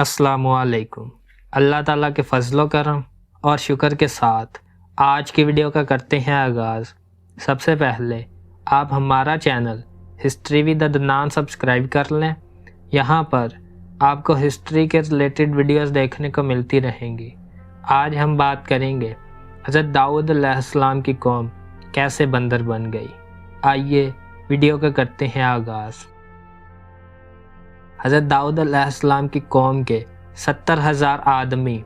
السلام علیکم۔ اللہ تعالیٰ کے فضل و کرم اور شکر کے ساتھ آج کی ویڈیو کا کرتے ہیں آغاز۔ سب سے پہلے آپ ہمارا channel history with Adnan subscribe کر لیں۔ یہاں پر آپ کو ہسٹری کے ریلیٹڈ ویڈیوز دیکھنے کو ملتی رہیں گی۔ آج ہم بات کریں گے حضرت داؤد علیہ السلام کی قوم کیسے بندر بن گئی۔ آئیے ویڈیو کا کرتے ہیں آغاز۔ حضرت داؤد علیہ السلام کی قوم کے 70,000 آدمی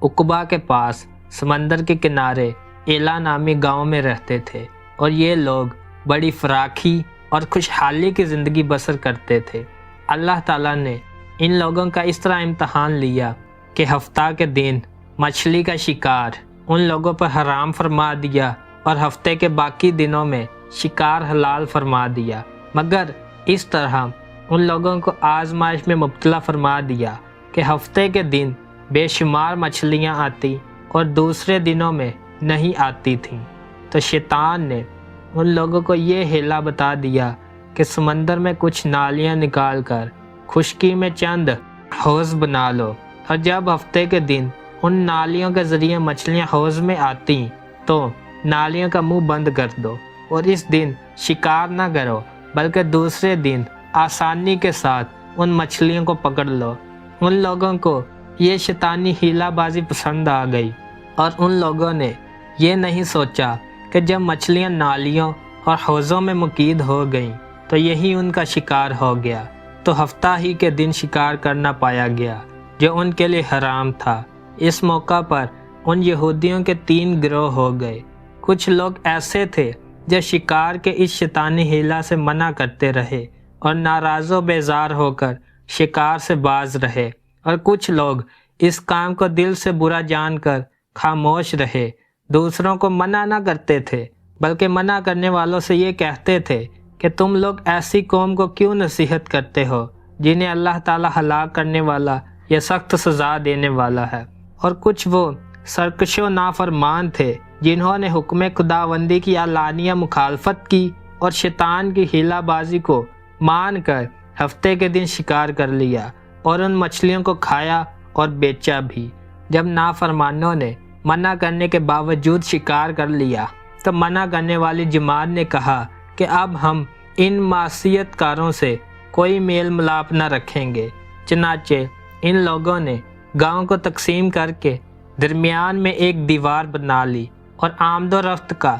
عقبہ کے پاس سمندر کے کنارے ایلا نامی گاؤں میں رہتے تھے، اور یہ لوگ بڑی فراخی اور خوشحالی کی زندگی بسر کرتے تھے۔ اللہ تعالیٰ نے ان لوگوں کا اس طرح امتحان لیا کہ ہفتہ کے دن مچھلی کا شکار ان لوگوں پر حرام فرما دیا اور ہفتے کے باقی دنوں میں شکار حلال فرما دیا، مگر اس طرح ان لوگوں کو آزمائش میں مبتلا فرما دیا کہ ہفتے کے دن بے شمار مچھلیاں آتی اور دوسرے دنوں میں نہیں آتی تھیں۔ تو شیطان نے ان لوگوں کو یہ ہیلا بتا دیا کہ سمندر میں کچھ نالیاں نکال کر خشکی میں چند حوض بنا لو، اور جب ہفتے کے دن ان نالیوں کے ذریعے مچھلیاں حوض میں آتی تو نالیوں کا منہ بند کر دو، اور اس دن شکار نہ کرو بلکہ دوسرے دن آسانی کے ساتھ ان مچھلیوں کو پکڑ لو۔ ان لوگوں کو یہ شیطانی ہیلا بازی پسند آ گئی، اور ان لوگوں نے یہ نہیں سوچا کہ جب مچھلیاں نالیوں اور حوضوں میں مقید ہو گئیں تو یہی ان کا شکار ہو گیا، تو ہفتہ ہی کے دن شکار کرنا پایا گیا جو ان کے لیے حرام تھا۔ اس موقع پر ان یہودیوں کے 3 گروہ ہو گئے۔ کچھ لوگ ایسے تھے جو شکار کے اس شیطانی ہیلا سے منع کرتے رہے اور ناراض و بیزار ہو کر شکار سے باز رہے، اور کچھ لوگ اس کام کو دل سے برا جان کر خاموش رہے، دوسروں کو منع نہ کرتے تھے بلکہ منع کرنے والوں سے یہ کہتے تھے کہ تم لوگ ایسی قوم کو کیوں نصیحت کرتے ہو جنہیں اللہ تعالیٰ ہلاک کرنے والا یا سخت سزا دینے والا ہے۔ اور کچھ وہ سرکش و نافرمان تھے جنہوں نے حکم خداوندی کی اعلانیہ مخالفت کی اور شیطان کی ہیلا بازی کو مان کر ہفتے کے دن شکار کر لیا اور ان مچھلیوں کو کھایا اور بیچا بھی۔ جب نافرمانوں نے منع کرنے کے باوجود شکار کر لیا تو منع کرنے والی جماعت نے کہا کہ اب ہم ان معصیت کاروں سے کوئی میل ملاپ نہ رکھیں گے۔ چنانچہ ان لوگوں نے گاؤں کو تقسیم کر کے درمیان میں ایک دیوار بنا لی اور آمد و رفت کا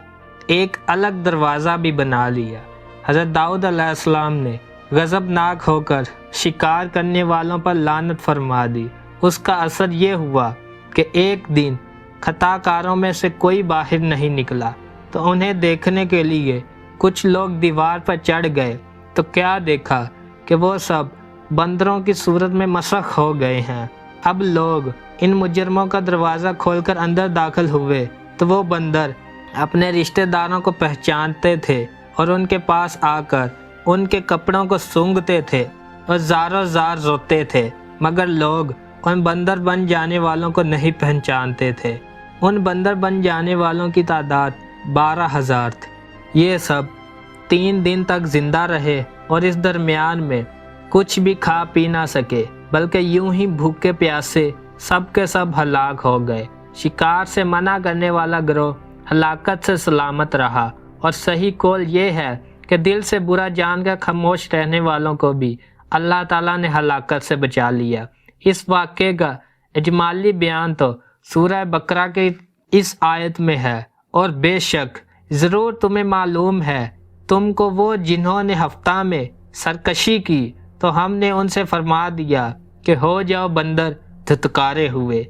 ایک الگ دروازہ بھی بنا لیا۔ حضرت داؤد علیہ السلام نے غضبناک ہو کر شکار کرنے والوں پر لعنت فرما دی۔ اس کا اثر یہ ہوا کہ ایک دن خطا کاروں میں سے کوئی باہر نہیں نکلا، تو انہیں دیکھنے کے لیے کچھ لوگ دیوار پر چڑھ گئے، تو کیا دیکھا کہ وہ سب بندروں کی صورت میں مسخ ہو گئے ہیں۔ اب لوگ ان مجرموں کا دروازہ کھول کر اندر داخل ہوئے تو وہ بندر اپنے رشتہ داروں کو پہچانتے تھے اور ان کے پاس آ کر ان کے کپڑوں کو سونگھتے تھے اور زاروں زار روتے تھے، مگر لوگ ان بندر بن جانے والوں کو نہیں پہچانتے تھے۔ ان بندر بن جانے والوں کی تعداد 12,000 تھی۔ یہ سب 3 دن تک زندہ رہے اور اس درمیان میں کچھ بھی کھا پی نہ سکے، بلکہ یوں ہی بھوکے پیاسے سب کے سب ہلاک ہو گئے۔ شکار سے منع کرنے والا گروہ ہلاکت سے سلامت رہا، اور صحیح قول یہ ہے کہ دل سے برا جان کر خاموش رہنے والوں کو بھی اللہ تعالیٰ نے ہلاکت سے بچا لیا۔ اس واقعے کا اجمالی بیان تو سورہ بقرہ کی اس آیت میں ہے، اور بے شک ضرور تمہیں معلوم ہے تم کو وہ جنہوں نے ہفتہ میں سرکشی کی تو ہم نے ان سے فرما دیا کہ ہو جاؤ بندر دھتکارے ہوئے۔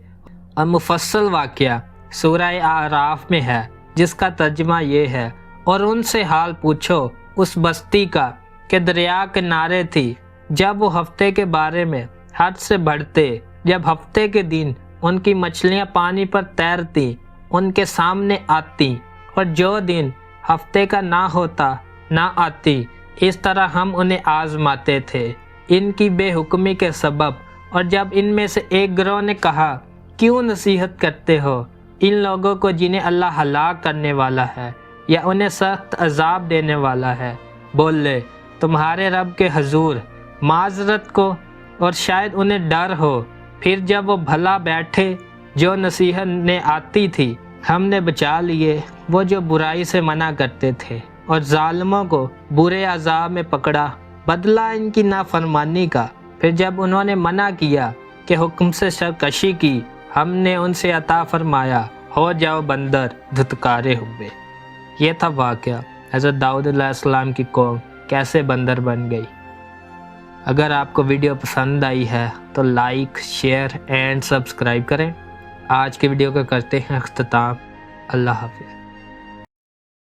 اور مفصل واقعہ سورہ اعراف میں ہے، جس کا ترجمہ یہ ہے، اور ان سے حال پوچھو اس بستی کا کہ دریا کنارے تھی، جب وہ ہفتے کے بارے میں حد سے بڑھتے، جب ہفتے کے دن ان کی مچھلیاں پانی پر تیرتی ان کے سامنے آتی، اور جو دن ہفتے کا نہ ہوتا نہ آتی، اس طرح ہم انہیں آزماتے تھے ان کی بے حکمی کے سبب۔ اور جب ان میں سے ایک گروہ نے کہا کیوں نصیحت کرتے ہو ان لوگوں کو جنہیں اللہ ہلاک کرنے والا ہے یا انہیں سخت عذاب دینے والا ہے، بولے تمہارے رب کے حضور معذرت کو، اور شاید انہیں ڈر ہو پھر جب وہ بھلا بیٹھے جو نصیحت نے آتی تھی، ہم نے بچا لیے وہ جو برائی سے منع کرتے تھے، اور ظالموں کو برے عذاب میں پکڑا، بدلہ ان کی نافرمانی کا۔ پھر جب انہوں نے منع کیا کہ حکم سے سرکشی کی، ہم نے ان سے عطا فرمایا، ہو جاؤ بندر دھتکارے ہوئے۔ یہ تھا واقعہ حضرت داؤد علیہ السلام کی قوم کیسے بندر بن گئی۔ اگر آپ کو ویڈیو پسند آئی ہے تو لائک، شیئر اینڈ سبسکرائب کریں۔ آج کی ویڈیو کا کرتے ہیں اختتام۔ اللہ حافظ۔